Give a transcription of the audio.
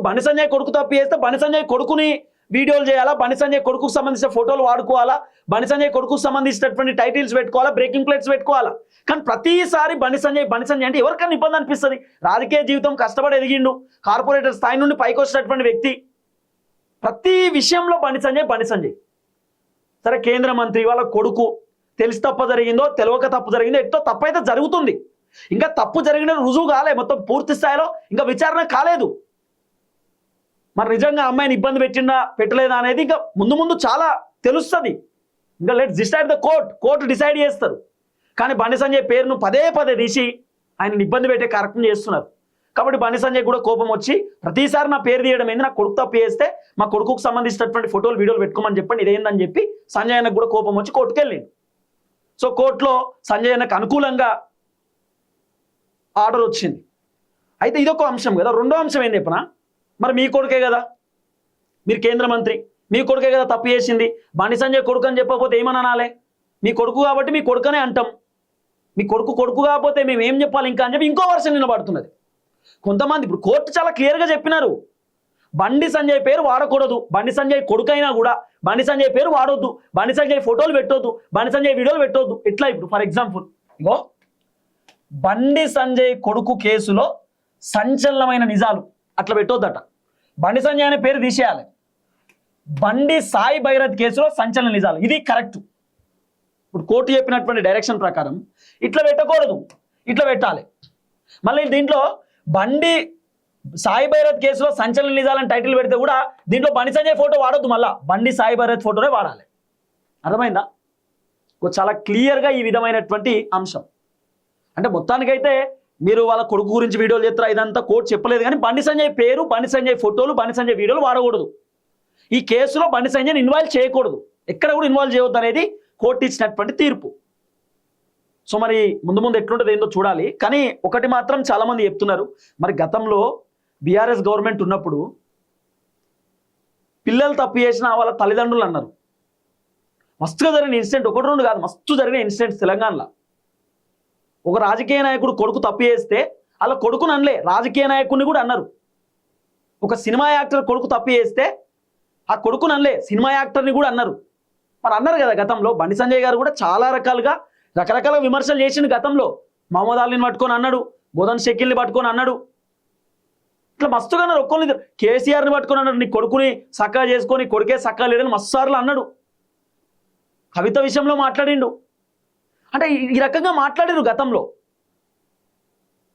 బండి సంజయ్ కొడుకు తప్పు చేస్తే బండి సంజయ్ కొడుకుని వీడియోలు చేయాలా, బండి సంజయ్ కొడుకుకు సంబంధించిన ఫోటోలు వాడుకోవాలా, బండి సంజయ్ కొడుకుకు సంబంధించినటువంటి టైటిల్స్ పెట్టుకోవాలా, బ్రేకింగ్ ప్లేట్స్ పెట్టుకోవాలా. కానీ ప్రతిసారి బండి సంజయ్ అంటే ఎవరికైనా ఇబ్బంది అనిపిస్తుంది. రాజకీయ జీవితం కష్టపడి ఎదిగిండు, కార్పొరేటర్ స్థాయి నుండి పైకి వచ్చినటువంటి వ్యక్తి. ప్రతి విషయంలో బండి సంజయ్. సరే, కేంద్ర మంత్రి వాళ్ళ కొడుకు తెలిసి తప్పు జరిగిందో తెలియక తప్పు జరిగిందో ఎట్టో తప్పు అయితే జరుగుతుంది. ఇంకా తప్పు జరిగిన రుజువు కాలే, మొత్తం పూర్తి స్థాయిలో ఇంకా విచారణ కాలేదు. మరి నిజంగా అమ్మాయిని ఇబ్బంది పెట్టలేదా అనేది ఇంకా ముందు చాలా తెలుస్తుంది. ఇంకా let's decide the court decide చేస్తారు. కానీ బండి సంజయ్ పేరును పదే తీసి ఆయనని ఇబ్బంది పెట్టే కార్యక్రమం చేస్తున్నారు. కాబట్టి బండి సంజయ్ కూడా కోపం వచ్చి ప్రతిసారి నా పేరు తీయడం ఏంది, నా కొడుకు తప్పు చేస్తే మా కొడుకుకు సంబంధించినటువంటి ఫోటోలు వీడియోలు పెట్టుకోమని చెప్పండి, ఇదేందని చెప్పి సంజయ్ అన్నకు కూడా కోపం వచ్చి కోర్టుకు వెళ్ళింది. సో కోర్టులో సంజయ్ అన్నకు అనుకూలంగా ఆర్డర్ వచ్చింది. అయితే ఇదొక అంశం కదా. రెండో అంశం ఏంది చెప్పనా, మరి మీ కొడుకే కదా, మీరు కేంద్ర మంత్రి, మీ కొడుకే కదా తప్పు చేసింది. బండి సంజయ్ కొడుకు అని చెప్పకపోతే ఏమని అనాలి? మీ కొడుకు కాబట్టి మీ కొడుకనే అంటాం. మీ కొడుకు కాకపోతే మేము ఏం చెప్పాలి ఇంకా అని చెప్పి ఇంకో వర్షన్ నిలబడుతున్నది కొంతమంది. ఇప్పుడు కోర్టు చాలా క్లియర్గా చెప్పినారు, బండి సంజయ్ పేరు వాడకూడదు, బండి సంజయ్ కొడుకైనా కూడా బండి సంజయ్ పేరు వాడొద్దు, బండి సంజయ్ ఫోటోలు పెట్టొద్దు, బండి సంజయ్ వీడియోలు పెట్టొద్దు. ఇట్లా ఇప్పుడు ఫర్ ఎగ్జాంపుల్ ఇగో బండి సంజయ్ కొడుకు కేసులో సంచలనమైన నిజాలు అట్లా పెట్టొద్దట, బండి సంజయ్ అనే పేరు తీసేయాలి. బండి సాయి భైరత్ కేసులో సంచలన నిజాలు, ఇది కరెక్ట్. ఇప్పుడు కోర్టు చెప్పినటువంటి డైరెక్షన్ ప్రకారం ఇట్లా పెట్టకూడదు, ఇట్లా పెట్టాలి. మళ్ళీ దీంట్లో బండి సాయి భైరత్ కేసులో సంచలన నిజాలని టైటిల్ పెడితే కూడా దీంట్లో బండి సంజయ్ ఫోటో వాడొద్దు, మళ్ళా బండి సాయి భైరత్ ఫోటోనే వాడాలి. అర్థమైందా? చాలా క్లియర్గా ఈ విధమైనటువంటి అంశం. అంటే మొత్తానికైతే మీరు వాళ్ళ కొడుకు గురించి వీడియోలు చేస్తారా ఇదంతా కోర్టు చెప్పలేదు, కానీ బండి సంజయ్ పేరు, బండి సంజయ్ ఫోటోలు, బండి సంజయ్ వీడియోలు వాడకూడదు. ఈ కేసులో బండి సంజయ్ని ఇన్వాల్వ్ చేయకూడదు, ఎక్కడ కూడా ఇన్వాల్వ్ చేయవద్దు అనేది కోర్టు ఇచ్చినటువంటి తీర్పు. సో మరి ముందు ఎట్లుంటుంది ఏందో చూడాలి. కానీ ఒకటి మాత్రం చాలామంది చెప్తున్నారు, మరి గతంలో బీఆర్ఎస్ గవర్నమెంట్ ఉన్నప్పుడు పిల్లలు తప్పు చేసిన వాళ్ళ తల్లిదండ్రులు అన్నారు. మస్తుగా జరిగిన ఇన్సిడెంట్, ఒకటి రెండు కాదు, మస్తు జరిగిన ఇన్సిడెంట్స్ తెలంగాణలో. ఒక రాజకీయ నాయకుడు కొడుకు తప్పు చేస్తే అలా కొడుకుని అనలే, రాజకీయ నాయకుడిని కూడా అన్నారు. ఒక సినిమా యాక్టర్ కొడుకు తప్పు చేస్తే ఆ కొడుకుని అనలే, సినిమా యాక్టర్ని కూడా అన్నారు. మరి అన్నారు కదా గతంలో. బండి సంజయ్ గారు కూడా చాలా రకరకాల విమర్శలు చేసిండు గతంలో. మహమ్మద్ అలీని పట్టుకొని అన్నాడు, బోధన్ షకీల్ని పట్టుకొని అన్నాడు, ఇట్లా మస్తుగా అన్నారు. ఒక్కొక్కరు కేసీఆర్ని పట్టుకొని అన్నాడు, నీ కొడుకుని సక్కా చేసుకొని కొడుకే సక్కా లేడని మస్తు సార్లు అన్నాడు. కవిత విషయంలో మాట్లాడిండు. అంటే ఈ రకంగా మాట్లాడారు గతంలో.